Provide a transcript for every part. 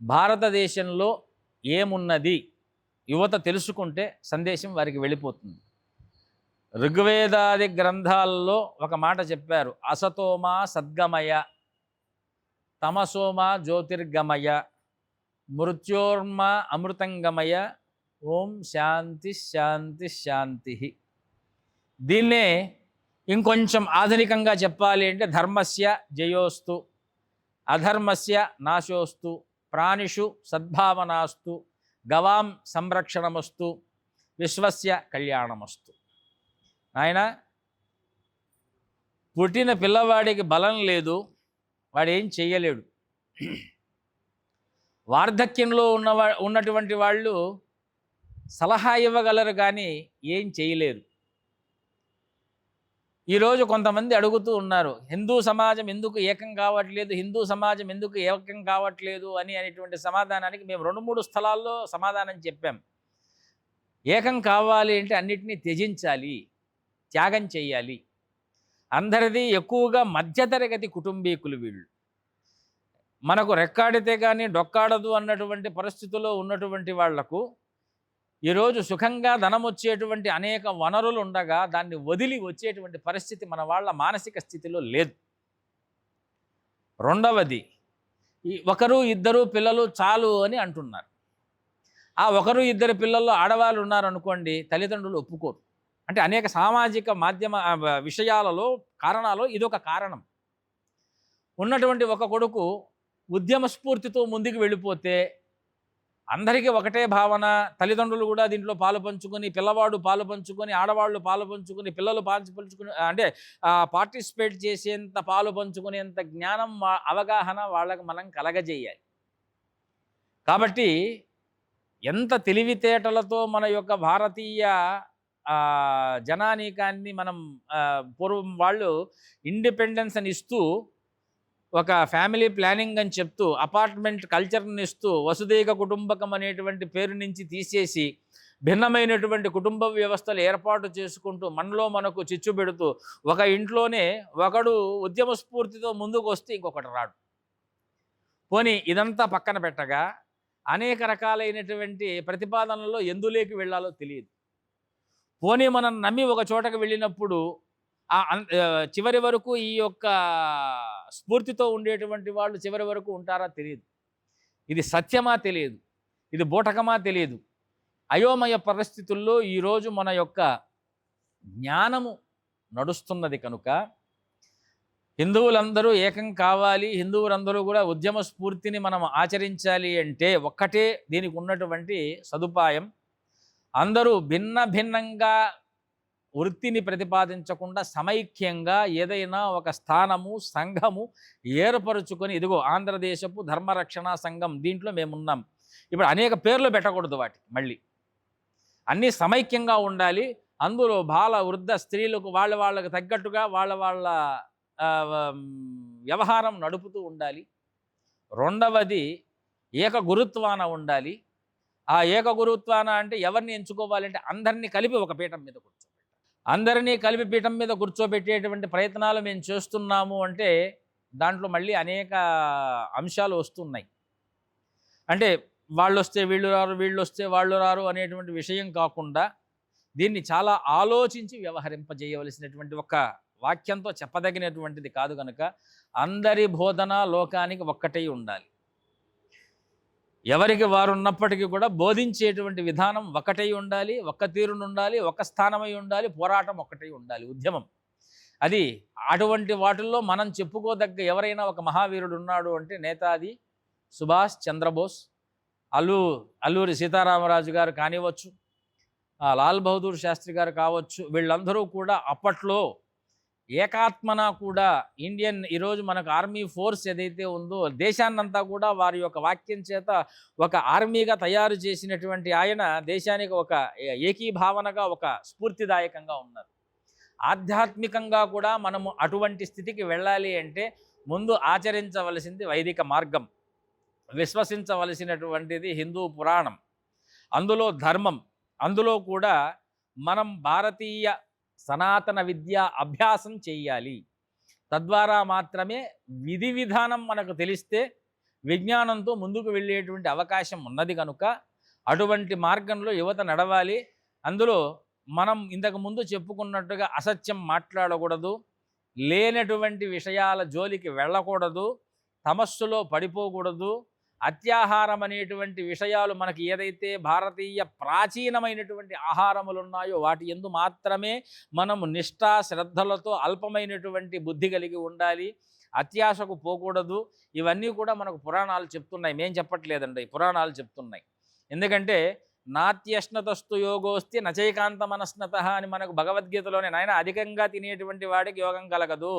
భారతదేశంలో ఏమున్నది యువత తెలుసుకుంటే సందేశం వారికి వెళ్ళిపోతుంది. ఋగ్వేదాది గ్రంథాల్లో ఒక మాట చెప్పారు, అసతోమా సద్గమయ, తమసోమా జ్యోతిర్గమయ, మృత్యోర్మా అమృతంగమయ, ఓం శాంతి శాంతి శాంతి. దీన్నే ఇంకొంచెం ఆధునికంగా చెప్పాలి అంటే ధర్మస్య జయోస్తు, అధర్మస్య నాశోస్తు, ప్రాణిషు సద్భావనాస్తు, గవాం సంరక్షణమస్తు, విశ్వస్య కళ్యాణమస్తు. ఆయన పుట్టిన పిల్లవాడికి బలం లేదు, వాడేం చెయ్యలేడు. వార్ధక్యంలో ఉన్నటువంటి వాళ్ళు సలహా ఇవ్వగలరు కానీ ఏం చేయలేరు. ఈరోజు కొంతమంది అడుగుతూ ఉన్నారు, హిందూ సమాజం ఎందుకు ఏకం కావట్లేదు, హిందూ సమాజం ఎందుకు ఏకం కావట్లేదు అనేటువంటి సమాధానానికి మేము 2-3 స్థలాల్లో సమాధానం చెప్పాం. ఏకం కావాలి అంటే అన్నిటినీ త్యజించాలి, త్యాగం చేయాలి. అందరిది ఎక్కువగా మధ్యతరగతి కుటుంబీకులు వీళ్ళు. మనకు రెక్కాడితే కానీ డొక్కాడదు అన్నటువంటి పరిస్థితుల్లో ఉన్నటువంటి వాళ్లకు ఈరోజు సుఖంగా ధనం వచ్చేటువంటి అనేక వనరులు ఉండగా దాన్ని వదిలి వచ్చేటువంటి పరిస్థితి మన వాళ్ళ మానసిక స్థితిలో లేదు. రెండవది, ఈ 1-2 పిల్లలు చాలు అని అంటున్నారు. ఆ 1-2 పిల్లల్లో ఆడవాళ్ళు ఉన్నారనుకోండి, తల్లిదండ్రులు ఒప్పుకోరు. అంటే అనేక సామాజిక మాధ్యమ విషయాలలో కారణాలు ఇదొక కారణం. ఉన్నటువంటి ఒక కొడుకు ఉద్యమ స్ఫూర్తితో ముందుకు వెళ్ళిపోతే అందరికీ ఒకటే భావన, తల్లిదండ్రులు కూడా దీంట్లో పాలు పంచుకొని, పిల్లవాడు పాలు పంచుకొని, ఆడవాళ్ళు పాలు పంచుకొని, పిల్లలు పంచుకొని, అంటే పార్టిసిపేట్ చేసేంత పాలు పంచుకునేంత జ్ఞానం అవగాహన వాళ్ళకి మనం కలగజేయాలి. కాబట్టి ఎంత తెలివితేటలతో మన యొక్క భారతీయ జనానీకాన్ని మనం పూర్వం వాళ్ళు ఇండిపెండెన్స్ అని ఇస్తూ, ఒక ఫ్యామిలీ ప్లానింగ్ అని చెప్తూ, అపార్ట్మెంట్ కల్చర్ని ఇస్తూ, వసుదైక కుటుంబకం అనేటువంటి పేరు నుంచి తీసేసి భిన్నమైనటువంటి కుటుంబ వ్యవస్థలు ఏర్పాటు చేసుకుంటూ మనకు చిచ్చు పెడుతూ, ఒక ఇంట్లోనే ఒకడు ఉద్యమ స్ఫూర్తితో ముందుకు వస్తే ఇంకొకటి రాడు. పోనీ ఇదంతా పక్కన పెట్టగా అనేక రకాలైనటువంటి ప్రతిపాదనల్లో ఎందులోకి వెళ్ళాలో తెలియదు. పోనీ మనం నమ్మి ఒక చోటకు వెళ్ళినప్పుడు చివరి వరకు ఈ యొక్క స్ఫూర్తితో ఉండేటువంటి వాళ్ళు చివరి వరకు ఉంటారా తెలియదు. ఇది సత్యమా తెలియదు, ఇది బూటకమా తెలియదు. అయోమయ పరిస్థితుల్లో ఈరోజు మన యొక్క జ్ఞానము నడుస్తున్నది కనుక హిందువులందరూ ఏకం కావాలి, హిందువులందరూ కూడా ఉద్యమ స్ఫూర్తిని మనం ఆచరించాలి అంటే ఒక్కటే దీనికి ఉన్నటువంటి సదుపాయం, అందరూ భిన్న భిన్నంగా వృత్తిని ప్రతిపాదించకుండా సమైక్యంగా ఏదైనా ఒక స్థానము, సంఘము ఏర్పరుచుకొని, ఇదిగో ఆంధ్రదేశపు ధర్మరక్షణ సంఘం దీంట్లో మేమున్నాం. ఇప్పుడు అనేక పేర్లు పెట్టకూడదు వాటికి, మళ్ళీ అన్నీ సమైక్యంగా ఉండాలి. అందులో బాల వృద్ధ స్త్రీలకు వాళ్ళకు తగ్గట్టుగా వాళ్ళ వ్యవహారం నడుపుతూ ఉండాలి. రెండవది, ఏకగురుత్వాన ఉండాలి. ఆ ఏకగురుత్వాన అంటే ఎవరిని ఎంచుకోవాలంటే అందరినీ కలిపి ఒక పీఠం మీద కూర్చోబెట్టాలి. అందరినీ కలిపి పీఠం మీద కూర్చోబెట్టేటువంటి ప్రయత్నాలు మేము చేస్తున్నాము అంటే దాంట్లో మళ్ళీ అనేక అంశాలు వస్తున్నాయి. అంటే వాళ్ళు వస్తే వీళ్ళు రారు, వీళ్ళు వస్తే వాళ్ళు రారు అనేటువంటి విషయం కాకుండా దీన్ని చాలా ఆలోచించి వ్యవహరింపజేయవలసినటువంటి ఒక వాక్యంతో చెప్పదగినటువంటిది కాదు కనుక అందరి బోధన లోకానికి ఒక్కటై ఉండాలి. ఎవరికి వారు ఉన్నప్పటికీ కూడా బోధించేటువంటి విధానం ఒకటై ఉండాలి, ఒక్క తీరునుండాలి, ఒక స్థానమై ఉండాలి, పోరాటం ఒక్కటై ఉండాలి, ఉద్యమం. అది అటువంటి వాటిల్లో మనం చెప్పుకోదగ్గ ఎవరైనా ఒక మహావీరుడు ఉన్నాడు అంటే నేతాజీ సుభాష్ చంద్రబోస్, అల్లూరి సీతారామరాజు గారు కానివచ్చు, లాల్ బహదూర్ శాస్త్రి గారు కావచ్చు. వీళ్ళందరూ కూడా అప్పట్లో ఏకాత్మన కూడా ఈరోజు మనకు ఆర్మీ ఫోర్స్ ఏదైతే ఉందో దేశాన్నంతా కూడా వారి యొక్క వాక్యం చేత ఒక ఆర్మీగా తయారు చేసినటువంటి ఆయన దేశానికి ఒక ఏకీభావనగా, ఒక స్ఫూర్తిదాయకంగా ఉన్నారు. ఆధ్యాత్మికంగా కూడా మనము అటువంటి స్థితికి వెళ్ళాలి అంటే ముందు ఆచరించవలసింది వైదిక మార్గం, విశ్వసించవలసినటువంటిది హిందూ పురాణం, అందులో ధర్మం. అందులో కూడా మనం భారతీయ సనాతన విద్య అభ్యాసం చేయాలి. తద్వారా మాత్రమే విధి విధానం మనకు తెలిస్తే విజ్ఞానంతో ముందుకు వెళ్ళేటువంటి అవకాశం ఉన్నది కనుక అటువంటి మార్గంలో యువత నడవాలి. అందులో మనం ఇంతకు ముందు చెప్పుకున్నట్టుగా అసత్యం మాట్లాడకూడదు, లేనటువంటి విషయాల జోలికి వెళ్ళకూడదు, తమస్సులో పడిపోకూడదు. అత్యాహారం అనేటువంటి విషయాలు మనకి ఏదైతే భారతీయ ప్రాచీనమైనటువంటి ఆహారములు ఉన్నాయో వాటి యందు మాత్రమే మనము నిష్ఠా శ్రద్ధలతో అల్పమైనటువంటి బుద్ధి కలిగి ఉండాలి. అత్యాశకు పోకూడదు. ఇవన్నీ కూడా మనకు పురాణాలు చెప్తున్నాయి, మేం చెప్పట్లేదండి, పురాణాలు చెప్తున్నాయి. ఎందుకంటే నాత్యష్ణతస్తు యోగోస్తి నచైకాంత మనస్నత అని మనకు భగవద్గీతలోనే, నాయన అధికంగా తినేటువంటి వాడికి యోగం కలగదు,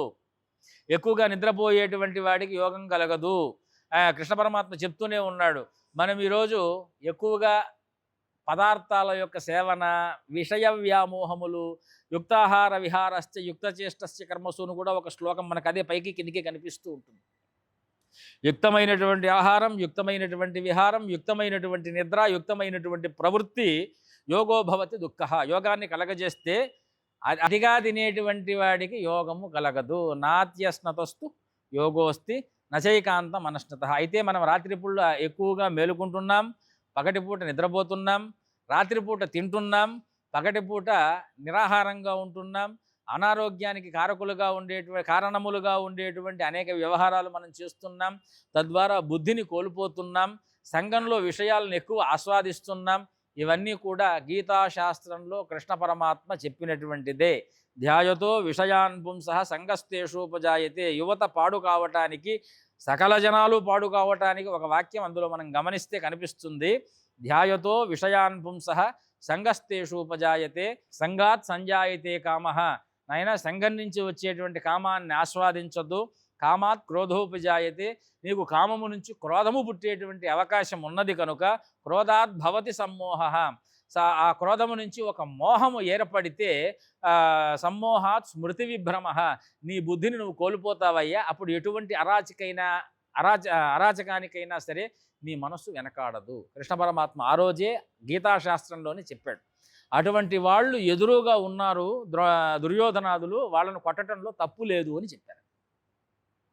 ఎక్కువగా నిద్రపోయేటువంటి వాడికి యోగం కలగదు. కృష్ణ పరమాత్మ చెప్తూనే ఉన్నాడు. మనం ఈరోజు ఎక్కువగా పదార్థాల యొక్క సేవన, విషయ వ్యామోహములు, యుక్తాహార విహారశ్చ యుక్తచేష్టస్య కర్మసును కూడా ఒక శ్లోకం మనకు అదే పైకి కిందికి కనిపిస్తూ ఉంటుంది. యుక్తమైనటువంటి ఆహారం, యుక్తమైనటువంటి విహారం, యుక్తమైనటువంటి నిద్ర, యుక్తమైనటువంటి ప్రవృత్తి యోగో భవతి దుఃఖ. యోగాన్ని కలగజేస్తే అతిగా తినేటువంటి వాడికి యోగము కలగదు. నాత్యస్నతస్తు యోగోస్తి నచైకాంత మనస్నత. అయితే మనం రాత్రిపూట ఎక్కువగా మేలుకుంటున్నాం, పగటిపూట నిద్రపోతున్నాం, రాత్రిపూట తింటున్నాం, పగటిపూట నిరాహారంగా ఉంటున్నాం. అనారోగ్యానికి కారణములుగా ఉండేటువంటి అనేక వ్యవహారాలు మనం చేస్తున్నాం. తద్వారా బుద్ధిని కోల్పోతున్నాం. సంఘంలో విషయాలను ఎక్కువ ఆస్వాదిస్తున్నాం. ఇవన్నీ కూడా గీతాశాస్త్రంలో కృష్ణ పరమాత్మ చెప్పినటువంటిదే. ధ్యాయతో విషయాన్ పుంసః సంగస్తేషోపజాయతే. యువత పాడు కావటానికి, సకల జనాలు పాడు కావటానికి ఒక వాక్యం అందులో మనం గమనిస్తే కనిపిస్తుంది. ధ్యాయతో విషయాన్ పుంసః సంగస్తేషోపజాయతే సంగాత్ సంజాయతే కామః. నాయన సంఘం నుంచి వచ్చేటువంటి కామాన్ని ఆస్వాదించొద్దు. కామాత్ క్రోధోపజాయతే. నీకు కామము నుంచి క్రోధము పుట్టేటువంటి అవకాశం ఉన్నది కనుక క్రోధాత్ భవతి సమ్మోహ. ఆ క్రోధము నుంచి ఒక మోహము ఏర్పడితే సమ్మోహాత్ స్మృతి విభ్రమ. నీ బుద్ధిని నువ్వు కోల్పోతావయ్యా. అప్పుడు ఎటువంటి అరాచకానికైనా సరే నీ మనస్సు వెనకాడదు. కృష్ణ పరమాత్మ ఆ రోజే గీతాశాస్త్రంలోనే చెప్పాడు. అటువంటి వాళ్ళు ఎదురుగా ఉన్నారు దుర్యోధనాదులు, వాళ్ళను కొట్టడంలో తప్పు లేదు అని చెప్పారు.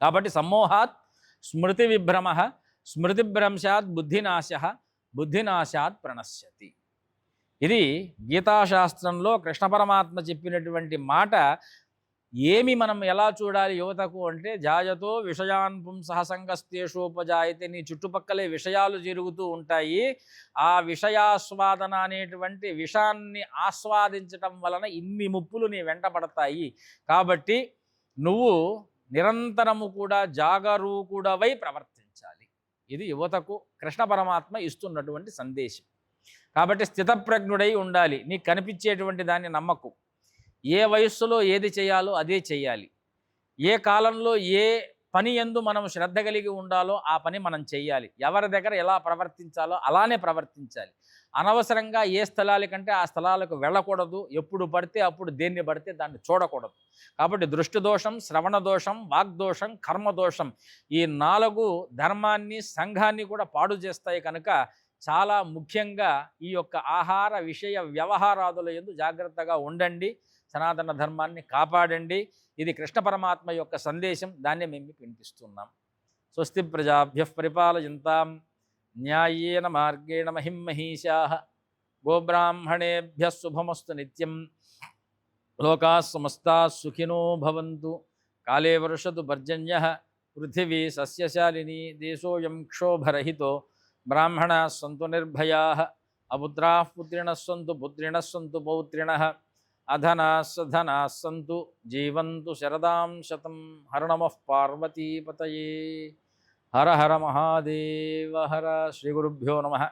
కాబట్టి సమ్మోహాత్ స్మృతి విభ్రమ, స్మృతిభ్రంశాత్ బుద్ధినాశ, బుద్ధినాశాత్ ప్రణశ్యతి. ఇది గీతాశాస్త్రంలో కృష్ణ పరమాత్మ చెప్పినటువంటి మాట. ఏమి మనం ఎలా చూడాలి యువతకు అంటే, జాయతో విషయాన్ పుంసః సంగస్తేషోపజాయతే. నీ చుట్టుపక్కలే విషయాలు జరుగుతూ ఉంటాయి. ఆ విషయాస్వాదన అనేటువంటి విషాన్ని ఆస్వాదించటం వలన ఇన్ని ముప్పులు నీ వెంట పడతాయి. కాబట్టి నువ్వు నిరంతరము కూడా జాగరూకుడవై ప్రవర్తించాలి. ఇది యువతకు కృష్ణ పరమాత్మ ఇస్తున్నటువంటి సందేశం. కాబట్టి స్థితప్రజ్ఞుడై ఉండాలి. నీకు కనిపించేటువంటి దాన్ని నమ్మకు. ఏ వయస్సులో ఏది చేయాలో అదే చేయాలి. ఏ కాలంలో ఏ పని యందు మనం శ్రద్ధ కలిగి ఉండాలో ఆ పని మనం చేయాలి. ఎవరి దగ్గర ఎలా ప్రవర్తించాలో అలానే ప్రవర్తించాలి. అనవసరంగా ఏ స్థలాలకంటే ఆ స్థలాలకు వెళ్ళకూడదు. ఎప్పుడు పడితే అప్పుడు దేన్ని పడితే దాన్ని చూడకూడదు. కాబట్టి దృష్టి దోషం, శ్రవణ దోషం, వాగ్దోషం, కర్మదోషం, ఈ 4 ధర్మాన్ని, సంఘాన్ని కూడా పాడు చేస్తాయి. కనుక చాలా ముఖ్యంగా ఈ యొక్క ఆహార విషయ వ్యవహారాదుల యందు జాగ్రత్తగా ఉండండి. సనాతన ధర్మాన్ని కాపాడండి. ఇది కృష్ణ పరమాత్మ యొక్క సందేశం. దాన్ని మేము మీకు వినిపిస్తున్నాం. స్వస్తి ప్రజాభ్యః పరిపాలయంతాం న్యాయేన మార్గేణ మహిం మహీషాః. గోబ్రాహ్మణేభ్యः శుభమస్తు నిత్యం. లోకాः సమస్తాः సుఖినో భవంతు. కాలే వర్షతు పర్జన్యః. పృథివీ సస్యశాలినీ. దేశోऽयं క్షోభరహితో. బ్రాహ్మణాः సంతు నిర్భయాः. అపుత్రాः పుత్రిణः సంతు. పుత్రిణः సంతు పౌత్రిణः. అధనాः సధనాः సంతు. జీవంతు శరదాం శతం. హర నమః పార్వతీపతయే. హర హర మహాదేవ హర. శ్రీ గురుభ్యో నమః.